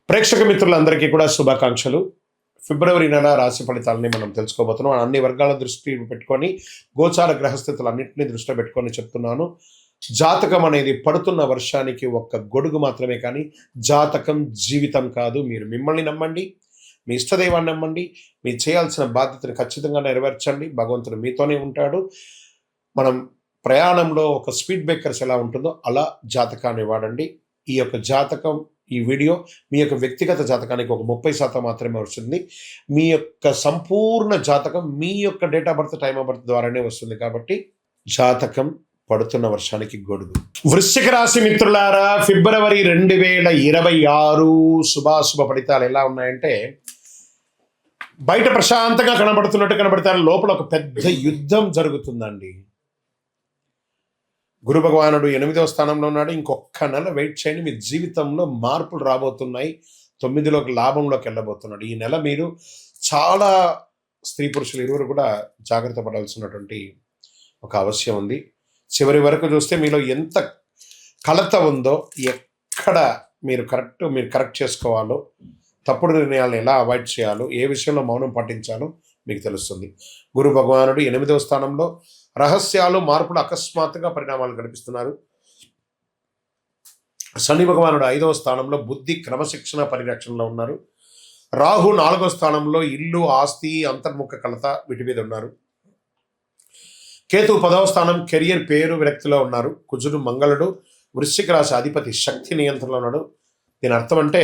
ప్రేక్షక మిత్రులందరికీ కూడా శుభాకాంక్షలు. ఫిబ్రవరి నెల రాశి ఫలితాలని మనం తెలుసుకోబోతున్నాం. అన్ని వర్గాల దృష్టి పెట్టుకొని గోచార గ్రహస్థితులన్నింటినీ దృష్టిలో పెట్టుకొని చెప్తున్నాను. జాతకం అనేది పడుతున్న వర్షానికి ఒక్క గొడుగు మాత్రమే, కానీ జాతకం జీవితం కాదు. మీరు మిమ్మల్ని నమ్మండి, మీ ఇష్టదైవాన్ని నమ్మండి, మీరు చేయాల్సిన బాధ్యతను ఖచ్చితంగా నెరవేర్చండి. భగవంతుడు మీతోనే ఉంటాడు. మనం ప్రయాణంలో ఒక స్పీడ్ బ్రేకర్స్ ఎలా ఉంటుందో అలా జాతకాన్ని వాడండి. ఈ యొక్క జాతకం, ఈ వీడియో మీ యొక్క వ్యక్తిగత జాతకానికి ఒక 30% మాత్రమే వస్తుంది. మీ యొక్క సంపూర్ణ జాతకం మీ యొక్క date of birth, time of birth ద్వారానే వస్తుంది. కాబట్టి జాతకం పడుతున్న వర్షానికి గొడుగు. వృశ్చిక రాశి మిత్రులారా, ఫిబ్రవరి 2026 శుభాశుభ ఫలితాలు ఎలా ఉన్నాయంటే, బయట ప్రశాంతంగా కనబడుతున్నట్టు కనబడతారు, లోపల ఒక పెద్ద యుద్ధం జరుగుతుందండి. గురు భగవానుడు 8వ స్థానంలో ఉన్నాడు. ఇంకొక నెల వెయిట్ చేయండి, మీ జీవితంలో మార్పులు రాబోతున్నాయి. 9లోకి లాభంలోకి వెళ్ళబోతున్నాడు. ఈ నెల మీరు చాలా స్త్రీ పురుషులు ఇరువురు కూడా జాగ్రత్త పడాల్సినటువంటి ఒక అవసరం ఉంది. చివరి వరకు చూస్తే మీలో ఎంత కలత ఉందో, ఎక్కడ మీరు కరెక్ట్ చేసుకోవాలో, తప్పుడు నిర్ణయాలను ఎలా అవాయిడ్ చేయాలో, ఏ విషయంలో మౌనం పాటించాలో మీకు తెలుస్తుంది. గురు భగవానుడు 8వ స్థానంలో, రహస్యాలు, మార్పులు, అకస్మాత్తుగా పరిణామాలు కనిపిస్తున్నారు. శని భగవానుడు 5వ స్థానంలో, బుద్ధి, క్రమశిక్షణ, పరిరక్షణలో ఉన్నారు. రాహు 4వ స్థానంలో, ఇల్లు, ఆస్తి, అంతర్ముఖ కలత, వీటి మీద ఉన్నారు. కేతు 10వ స్థానం, కెరియర్, పేరు, విరక్తిలో ఉన్నారు. కుజుడు, మంగళుడు వృశ్చిక రాశి అధిపతి, శక్తి నియంత్రణలో ఉన్నాడు. దీని అర్థం అంటే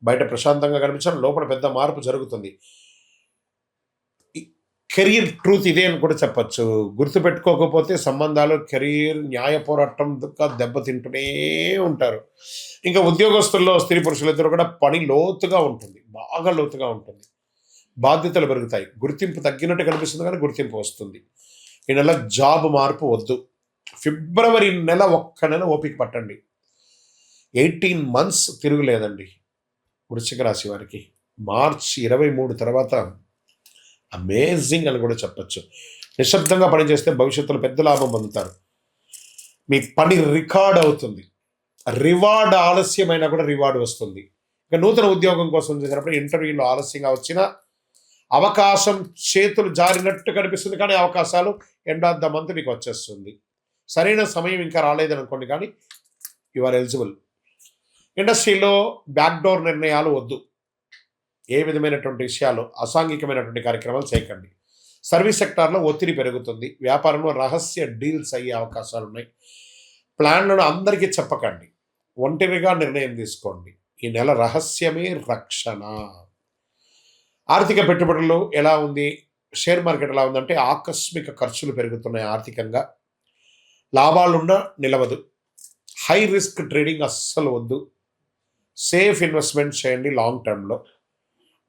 బయట ప్రశాంతంగా కనిపించడం, లోపల పెద్ద మార్పు జరుగుతుంది. కెరీర్ ట్రూత్ ఇదే అని కూడా చెప్పచ్చు. గుర్తుపెట్టుకోకపోతే సంబంధాలు, కెరీర్, న్యాయ పోరాటం దెబ్బతింటూనే ఉంటారు. ఇంకా ఉద్యోగస్తుల్లో స్త్రీ పురుషులిద్దరూ కూడా పని లోతుగా ఉంటుంది, బాగా లోతుగా ఉంటుంది. బాధ్యతలు పెరుగుతాయి. గుర్తింపు తగ్గినట్టు కనిపిస్తుంది, కానీ గుర్తింపు వస్తుంది. ఈ నెల జాబ్ మార్పు వద్దు. ఫిబ్రవరి నెల ఒక్క నెల ఓపిక పట్టండి. 18 months తిరుగులేదండి వృశ్చిక రాశి వారికి. మార్చి 23 తర్వాత అమేజింగ్ అని కూడా చెప్పచ్చు. నిశ్శబ్దంగా పనిచేస్తే భవిష్యత్తులో పెద్ద లాభం పొందుతారు. మీ పని రికార్డ్ అవుతుంది. రివార్డ్ ఆలస్యమైనా కూడా రివార్డ్ వస్తుంది. ఇక నూతన ఉద్యోగం కోసం చేసినప్పుడు ఇంటర్వ్యూలో ఆలస్యంగా వచ్చిన అవకాశం చేతులు జారినట్టు కనిపిస్తుంది, కానీ అవకాశాలు ఎండ్ ఆఫ్ ద మంత్ మీకు వచ్చేస్తుంది. సరైన సమయం ఇంకా రాలేదని అనుకోండి, కానీ యు ఆర్ ఎలిజిబుల్. ఇండస్ట్రీలో బ్యాక్డోర్ నిర్ణయాలు వద్దు. ఏ విధమైనటువంటి విషయాలు, అసాంఘికమైనటువంటి కార్యక్రమాలు చేయకండి. సర్వీస్ సెక్టార్లో ఒత్తిడి పెరుగుతుంది. వ్యాపారంలో రహస్య డీల్స్ అయ్యే అవకాశాలు ఉన్నాయి. ప్లాన్లను అందరికీ చెప్పకండి, ఒంటరిగా నిర్ణయం తీసుకోండి. ఈ నెల రహస్యమే రక్షణ. ఆర్థిక పెట్టుబడులు ఎలా ఉంది, షేర్ మార్కెట్ ఎలా ఉందంటే, ఆకస్మిక ఖర్చులు పెరుగుతున్నాయి. ఆర్థికంగా లాభాలున్నా నిలవదు. హై రిస్క్ ట్రేడింగ్ అస్సలు వద్దు. సేఫ్ ఇన్వెస్ట్మెంట్ చేయండి. లాంగ్ టర్మ్లో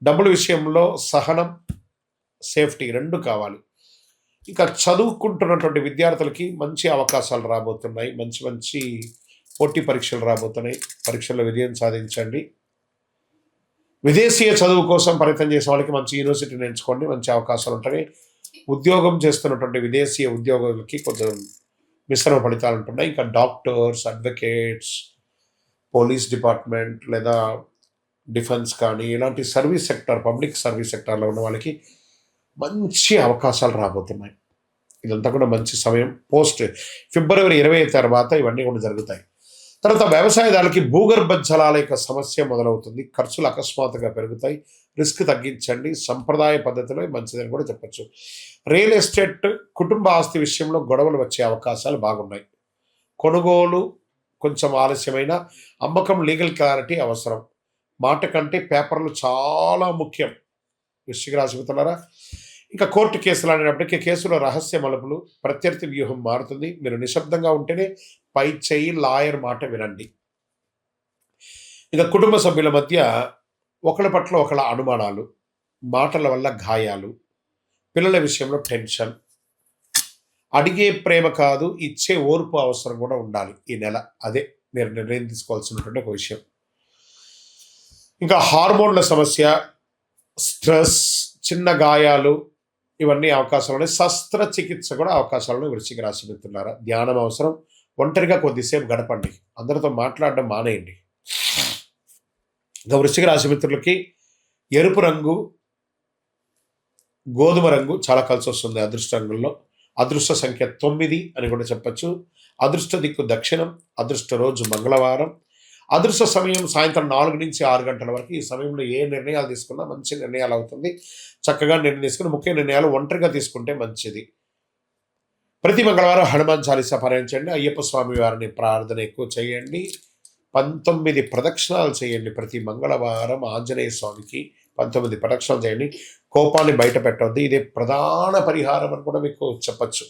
డబ్బుల విషయంలో సహనం, సేఫ్టీ రెండు కావాలి. ఇంకా చదువుకుంటున్నటువంటి విద్యార్థులకి మంచి అవకాశాలు రాబోతున్నాయి. మంచి మంచి పోటీ పరీక్షలు రాబోతున్నాయి. పరీక్షల్లో విజయం సాధించండి. విదేశీయ చదువు కోసం ప్రయత్నం చేసే వాళ్ళకి మంచి యూనివర్సిటీని ఎంచుకోండి, మంచి అవకాశాలు ఉంటాయి. ఉద్యోగం చేస్తున్నటువంటి విదేశీయ ఉద్యోగులకి కొంచెం మిశ్రమ ఫలితాలు ఉంటున్నాయి. ఇంకా డాక్టర్స్, అడ్వకేట్స్, పోలీస్ డిపార్ట్మెంట్ లేదా డిఫెన్స్ కానీ ఇలాంటి సర్వీస్ సెక్టార్, పబ్లిక్ సర్వీస్ సెక్టార్లో ఉన్న వాళ్ళకి మంచి అవకాశాలు రాబోతున్నాయి. ఇదంతా కూడా మంచి సమయం. ఫిబ్రవరి 20 తర్వాత ఇవన్నీ కూడా జరుగుతాయి. తర్వాత వ్యవసాయదారులకి భూగర్భ జలాల యొక్క సమస్య మొదలవుతుంది. ఖర్చులు అకస్మాత్తుగా పెరుగుతాయి. రిస్క్ తగ్గించండి. సంప్రదాయ పద్ధతిలో మంచిదని కూడా చెప్పచ్చు. రియల్ ఎస్టేట్, కుటుంబ ఆస్తి విషయంలో గొడవలు వచ్చే అవకాశాలు బాగున్నాయి. కొనుగోలు కొంచెం ఆలస్యమైన, అమ్మకం, లీగల్ క్లారిటీ అవసరం. మాట కంటే పేపర్లు చాలా ముఖ్యం. వృశ్చిక రాశి మిత్రులారా, ఇంకా కోర్టు కేసులు అనేటప్పటికీ కేసులో రహస్య మలుపులు, ప్రత్యర్థి వ్యూహం మారుతుంది. మీరు నిశ్శబ్దంగా ఉంటేనే పై చేయి, లాయర్ మాట వినండి. ఇక కుటుంబ సభ్యుల మధ్య ఒకళ్ళ పట్ల ఒకళ్ళ అనుమానాలు, మాటల వల్ల గాయాలు, పిల్లల విషయంలో టెన్షన్. అడిగే ప్రేమ కాదు, ఇచ్చే ఓర్పు అవసరం కూడా ఉండాలి ఈ నెల. అదే మీరు నిర్ణయం తీసుకోవాల్సినటువంటి ఒక విషయం. ఇంకా హార్మోన్ల సమస్య, స్ట్రెస్, చిన్న గాయాలు, ఇవన్నీ అవకాశాలు ఉన్నాయి. శస్త్రచికిత్స కూడా అవకాశాలను వృశ్చిక రాశి మిత్రులారా. ధ్యానం అవసరం. ఒంటరిగా కొద్దిసేపు గడపండి. అందరితో మాట్లాడడం మానేయండి. ఇంకా వృశ్చిక రాశి మిత్రులకి ఎరుపు రంగు, గోధుమ రంగు చాలా కలిసి వస్తుంది అదృష్ట రంగుల్లో. అదృష్ట సంఖ్య 9 అని కూడా చెప్పచ్చు. అదృష్ట దిక్కు దక్షిణం. అదృష్ట రోజు మంగళవారం. అదృష్ట సమయం సాయంత్రం 4 నుంచి 6 గంటల వరకు. ఈ సమయంలో ఏ నిర్ణయాలు తీసుకున్నా మంచి నిర్ణయాలు అవుతుంది. చక్కగా నిర్ణయం తీసుకుని ముఖ్య నిర్ణయాలు ఒంటరిగా తీసుకుంటే మంచిది. ప్రతి మంగళవారం హనుమాన్ చాలీసా పారాయణించండి. అయ్యప్ప స్వామి వారిని ప్రార్థన ఎక్కువ చేయండి. 19 ప్రదక్షిణాలు చేయండి. ప్రతి మంగళవారం ఆంజనేయ స్వామికి 19 ప్రదక్షిణాలు చేయండి. కోపాన్ని బయట పెట్టవద్దు. ఇదే ప్రధాన పరిహారం అని కూడా మీకు చెప్పచ్చు.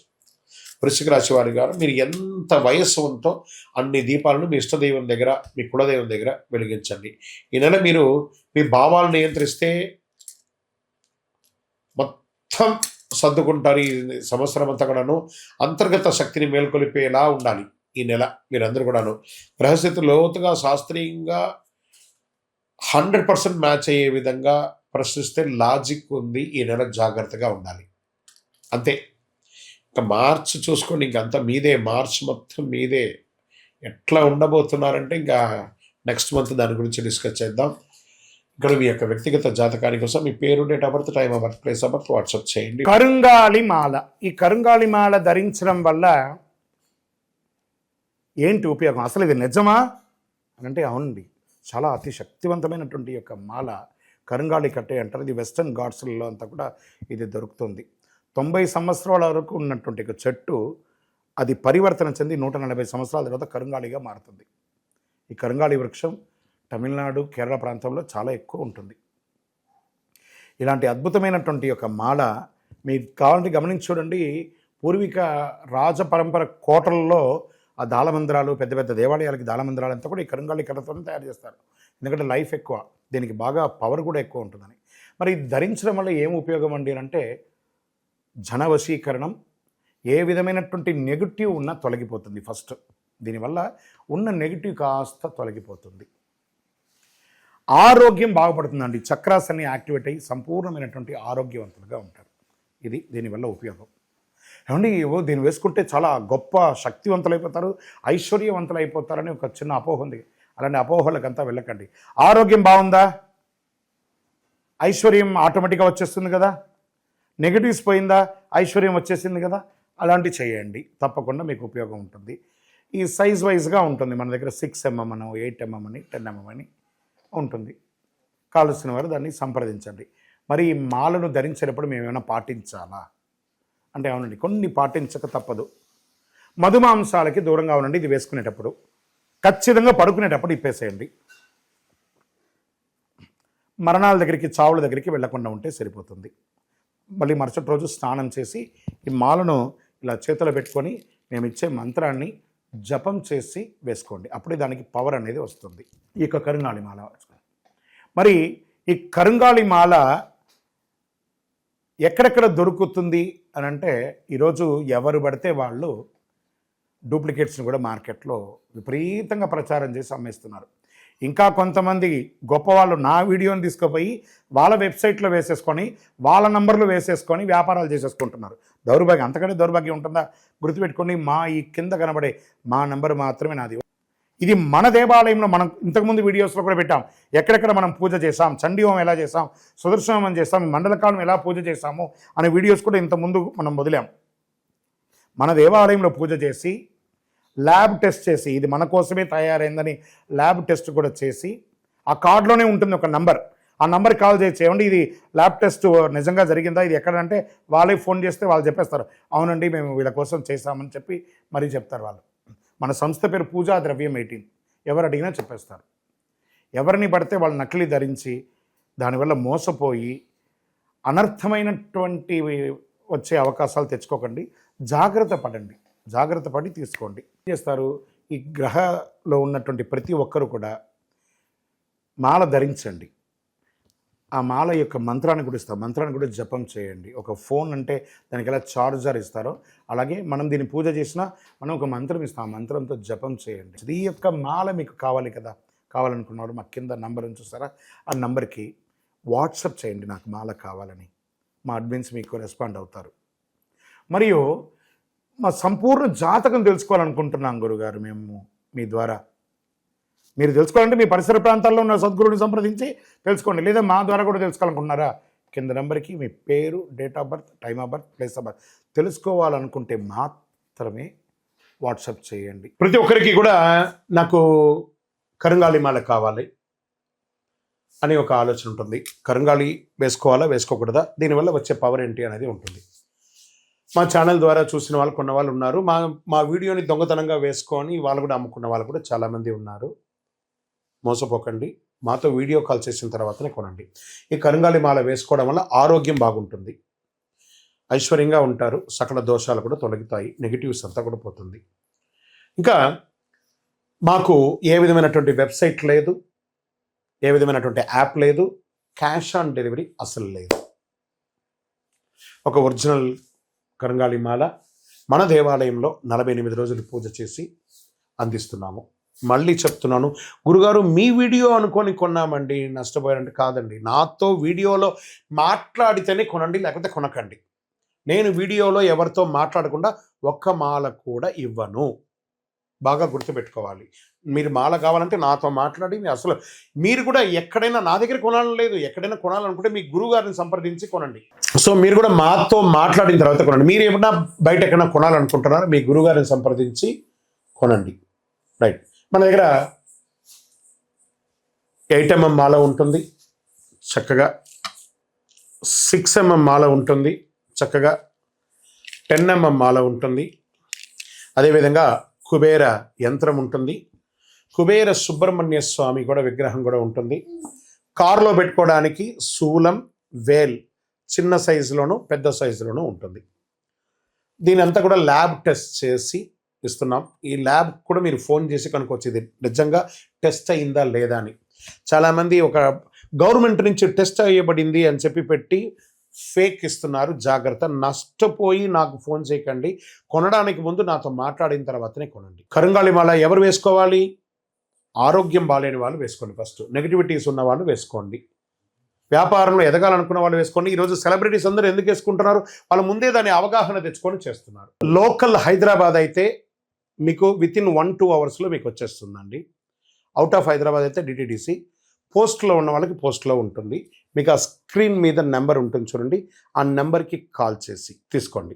వృశ్చిక రాశి వారి గారు మీరు ఎంత వయస్సు ఉందో అన్ని దీపాలను మీ ఇష్టదైవం దగ్గర, మీ కులదైవం దగ్గర వెలిగించండి. ఈ నెల మీరు మీ భావాలను నియంత్రిస్తే మొత్తం సర్దుకుంటారు. ఈ సంవత్సరం అంతా కూడాను అంతర్గత శక్తిని మేల్కొలిపేలా ఉండాలి. ఈ నెల మీరందరూ కూడాను గ్రహస్థితి లోతుగా శాస్త్రీయంగా 100% మ్యాచ్ అయ్యే విధంగా ప్రశ్నిస్తే లాజిక్ ఉంది. ఈ నెల జాగ్రత్తగా ఉండాలి. అంతే. ఇంకా మార్చ్ చూసుకోండి, ఇంకంతా మీదే. మార్చ్ మొత్తం మీదే. ఎట్లా ఉండబోతున్నారంటే ఇంకా నెక్స్ట్ మంత్ దాని గురించి డిస్కస్ చేద్దాం. ఇక్కడ మీ యొక్క వ్యక్తిగత జాతకాని కోసం మీ పేరు, date of birth, time of birth, place of birth WhatsApp చేయండి. కరుంగాళి మాల. ఈ కరుంగాళి మాల ధరించడం వల్ల ఏంటి ఉపయోగం? అసలు ఇది నిజమా అని అంటే అవునండి, చాలా అతి శక్తివంతమైనటువంటి యొక్క మాల కరుంగాళి కట్టే అంటారు. ఇది వెస్టర్న్ ఘాట్స్లలో అంతా కూడా ఇది దొరుకుతుంది. 90 సంవత్సరాల వరకు ఉన్నటువంటి ఒక చెట్టు అది పరివర్తన చెంది 140 సంవత్సరాల తర్వాత కరుంగాళిగా మారుతుంది. ఈ కరుంగాళి వృక్షం తమిళనాడు, కేరళ ప్రాంతంలో చాలా ఎక్కువ ఉంటుంది. ఇలాంటి అద్భుతమైనటువంటి యొక్క మాల మీకు కావాలంటే గమనించి చూడండి. పూర్వీక రాజ పరంపర కోటలలో ఆ దాళమందిరాలు, పెద్ద పెద్ద దేవాలయాలకి దాళమందిరాలు అంతా కూడా ఈ కరుంగాళి కర్రతో తయారు చేస్తారు. ఎందుకంటే లైఫ్ ఎక్కువ, దీనికి బాగా పవర్ కూడా ఎక్కువ ఉంటుందని. మరి ఇది ధరించడం వల్ల ఏం ఉపయోగం అండి అంటే జనవశీకరణం, ఏ విధమైనటువంటి నెగిటివ్ ఉన్నా తొలగిపోతుంది. ఫస్ట్ దీనివల్ల ఉన్న నెగిటివ్ కాస్త తొలగిపోతుంది. ఆరోగ్యం బాగుపడుతుందండి. చక్రాస్ అన్ని యాక్టివేట్ అయ్యి సంపూర్ణమైనటువంటి ఆరోగ్యవంతులుగా ఉంటారు. ఇది దీనివల్ల ఉపయోగం. ఏమండి దీన్ని వేసుకుంటే చాలా గొప్ప శక్తివంతులు అయిపోతారు, ఐశ్వర్యవంతులు అయిపోతారని ఒక చిన్న అపోహ ఉంది. అలాంటి అపోహలకంతా వెళ్ళకండి. ఆరోగ్యం బాగుందా, ఐశ్వర్యం ఆటోమేటిక్గా వచ్చేస్తుంది కదా. నెగిటివ్స్ పోయిందా, ఐశ్వర్యం వచ్చేసింది కదా. అలాంటివి చేయండి, తప్పకుండా మీకు ఉపయోగం ఉంటుంది. ఈ సైజ్ వైజ్గా ఉంటుంది. మన దగ్గర 6 mm అని, 8 mm అని, 10 mm అని ఉంటుంది. కావలసిన వారు దాన్ని సంప్రదించండి. మరి ఈ మాలను ధరించేటప్పుడు మేము ఏమైనా పాటించాలా అంటే అవునండి, కొన్ని పాటించక తప్పదు. మధుమాంసాలకి దూరంగా ఉండండి. ఇది వేసుకునేటప్పుడు ఖచ్చితంగా పడుకునేటప్పుడు ఇప్పేసేయండి. మరణాల దగ్గరికి, చావుల దగ్గరికి వెళ్లకుండా ఉంటే సరిపోతుంది. మళ్ళీ మరుసటి రోజు స్నానం చేసి ఈ మాలను ఇలా చేతిలో పెట్టుకొని మేము ఇచ్చే మంత్రాన్ని జపం చేసి వేసుకోండి. అప్పుడే దానికి పవర్ అనేది వస్తుంది. ఈ యొక్క కరుంగాళి మాల. మరి ఈ కరుంగాళి మాల ఎక్కడెక్కడ దొరుకుతుంది అని అంటే ఈరోజు ఎవరు పడితే వాళ్ళు డూప్లికేట్స్ని కూడా మార్కెట్లో విపరీతంగా ప్రచారం చేసి అమ్మేస్తున్నారు. ఇంకా కొంతమంది గొప్పవాళ్ళు నా వీడియోని తీసుకుపోయి వాళ్ళ వెబ్సైట్లో వేసేసుకొని వాళ్ళ నంబర్లు వేసేసుకొని వ్యాపారాలు చేసేసుకుంటున్నారు. దౌర్భాగ్యం, అంతకంటే దౌర్భాగ్యం ఉంటుందా? గుర్తుపెట్టుకొని మా ఈ కింద కనబడే మా నంబర్ మాత్రమే నాది. ఇది మన దేవాలయంలో మనం ఇంతకుముందు వీడియోస్లో కూడా పెట్టాం. ఎక్కడెక్కడ మనం పూజ చేసాం, చండీ హోమం ఎలా చేసాం, సుదర్శన హోమం చేస్తాం, మండలకాలం ఎలా పూజ చేసాము అనే వీడియోస్ కూడా ఇంతకుముందు మనం వదిలాం. మన దేవాలయంలో పూజ చేసి ల్యాబ్ టెస్ట్ చేసి ఇది మన కోసమే తయారైందని ల్యాబ్ టెస్ట్ కూడా చేసి ఆ కార్డులోనే ఉంటుంది ఒక నంబర్. ఆ నంబర్కి కాల్ చేయండి, ఇది ల్యాబ్ టెస్ట్ నిజంగా జరిగిందా, ఇది ఎక్కడంటే వాళ్ళే ఫోన్ చేస్తే వాళ్ళు చెప్పేస్తారు, అవునండి మేము వీళ్ళ కోసం చేశామని చెప్పి మరీ చెప్తారు వాళ్ళు. మన సంస్థ పేరు పూజా ద్రవ్యం 18. ఎవరు అడిగినా చెప్పేస్తారు. ఎవరిని పడితే వాళ్ళు నకిలీ ధరించి దానివల్ల మోసపోయి అనర్థమైనటువంటి వచ్చే అవకాశాలు తెచ్చుకోకండి. జాగ్రత్త పడండి, జాగ్రత్త పడి తీసుకోండి. ఏం చేస్తారు, ఈ గ్రహలో ఉన్నటువంటి ప్రతి ఒక్కరు కూడా మాల ధరించండి. ఆ మాల యొక్క మంత్రాన్ని కూడా ఇస్తారు, మంత్రాన్ని కూడా జపం చేయండి. ఒక ఫోన్ అంటే దానికి ఎలా చార్జర్ ఇస్తారో అలాగే మనం దీన్ని పూజ చేసినా మనం ఒక మంత్రం ఇస్తాం, ఆ మంత్రంతో జపం చేయండి. ఈ యొక్క మాల మీకు కావాలి కదా, కావాలనుకున్నవాడు మా కింద నంబర్ చూస్తారా, ఆ నంబర్కి వాట్సాప్ చేయండి నాకు మాల కావాలని. మా అడ్మిన్స్ మీకు రెస్పాండ్ అవుతారు. మరియు మా సంపూర్ణ జాతకం తెలుసుకోవాలనుకుంటున్నాం గురుగారు మేము మీ ద్వారా. మీరు తెలుసుకోవాలంటే మీ పరిసర ప్రాంతాల్లో ఉన్న సద్గురువుని సంప్రదించి తెలుసుకోండి, లేదా మా ద్వారా కూడా తెలుసుకోవాలనుకుంటున్నారా, కింద నెంబర్కి మీ పేరు, date of birth, time of birth, place of birth తెలుసుకోవాలనుకుంటే మాత్రమే వాట్సాప్ చేయండి. ప్రతి ఒక్కరికి కూడా నాకు కరుంగాలి మాల కావాలి అని ఒక ఆలోచన ఉంటుంది. కరుంగాలి వేసుకోవాలా వేసుకోకూడదా, దీనివల్ల వచ్చే పవర్ ఏంటి అనేది ఉంటుంది. మా ఛానల్ ద్వారా చూసిన వాళ్ళు కొన్న వాళ్ళు ఉన్నారు. మా వీడియోని దొంగతనంగా వేసుకొని వాళ్ళు కూడా అమ్ముకున్న వాళ్ళు కూడా చాలామంది ఉన్నారు. మోసపోకండి, మాతో వీడియో కాల్ చేసిన తర్వాతనే కొనండి. ఈ కరుంగాలి మాల వేసుకోవడం వల్ల ఆరోగ్యం బాగుంటుంది, ఐశ్వర్యంగా ఉంటారు, సకల దోషాలు కూడా తొలగుతాయి, నెగిటివ్స్ అంతా కూడా పోతుంది. ఇంకా మాకు ఏ విధమైనటువంటి వెబ్సైట్ లేదు, ఏ విధమైనటువంటి యాప్ లేదు, క్యాష్ ఆన్ డెలివరీ అసలు లేదు. ఒక ఒరిజినల్ కరుంగాలి మాల మన దేవాలయంలో 48 రోజులు పూజ చేసి అందిస్తున్నాము. మళ్ళీ చెప్తున్నాను, గురుగారు మీ వీడియో అనుకొని కొన్నామండి నష్టపోయారంటే కాదండి, నాతో వీడియోలో మాట్లాడితేనే కొనండి, లేకపోతే కొనకండి. నేను వీడియోలో ఎవరితో మాట్లాడకుండా ఒక్క మాల కూడా ఇవ్వను. బాగా గుర్తుపెట్టుకోవాలి. మీరు మాల కావాలంటే నాతో మాట్లాడి, అసలు మీరు కూడా ఎక్కడైనా నా దగ్గర కొనాలని లేదు, ఎక్కడైనా కొనాలనుకుంటే మీ గురువుగారిని సంప్రదించి కొనండి. సో మీరు కూడా మాతో మాట్లాడిన తర్వాత కొనండి. మీరు ఏమన్నా బయట ఎక్కడైనా కొనాలనుకుంటున్నారా, మీ గురువుగారిని సంప్రదించి కొనండి. రైట్. మన దగ్గర 8mm మాల ఉంటుంది చక్కగా, 6mm మాల ఉంటుంది చక్కగా, 10mm మాల ఉంటుంది, అదేవిధంగా కుబేర యంత్రం ఉంటుంది, కుబేర సుబ్రహ్మణ్య స్వామి కూడా విగ్రహం కూడా ఉంటుంది. కారులో పెట్టుకోవడానికి శూలం, వేల్ చిన్న సైజులోను పెద్ద సైజులోనూ ఉంటుంది. దీని అంతా కూడా ల్యాబ్ టెస్ట్ చేసి ఇస్తున్నాం. ఈ ల్యాబ్ కూడా మీరు ఫోన్ చేసి కనుక్కోవచ్చు ఇది నిజంగా టెస్ట్ అయిందా లేదా అని. చాలామంది ఒక గవర్నమెంట్ నుంచి టెస్ట్ అయ్యబడింది అని చెప్పి పెట్టి ఫేక్ ఇస్తున్నారు, జాగ్రత్త. నష్టపోయి నాకు ఫోన్ చేయకండి, కొనడానికి ముందు నాతో మాట్లాడిన తర్వాతనే కొనండి. కరుంగాలి మాల ఎవరు వేసుకోవాలి? ఆరోగ్యం బాలేని వాళ్ళు వేసుకోండి, ఫస్ట్ నెగిటివిటీస్ ఉన్న వాళ్ళు వేసుకోండి, వ్యాపారంలో ఎదగాలనుకున్న వాళ్ళు వేసుకోండి. ఈరోజు సెలబ్రిటీస్ అందరూ ఎందుకు వేసుకుంటున్నారు, వాళ్ళు ముందే దాని అవగాహన తెచ్చుకొని చేస్తున్నారు. లోకల్ హైదరాబాద్ అయితే మీకు వితిన్ 1-2 అవర్స్లో మీకు వచ్చేస్తుందండి. అవుట్ ఆఫ్ హైదరాబాద్ అయితే డిటిడిసి, పోస్ట్లో ఉన్న వాళ్ళకి పోస్ట్లో ఉంటుంది. మీకు ఆ స్క్రీన్ మీద నెంబర్ ఉంటుంది చూడండి, ఆ నెంబర్కి కాల్ చేసి తీసుకోండి.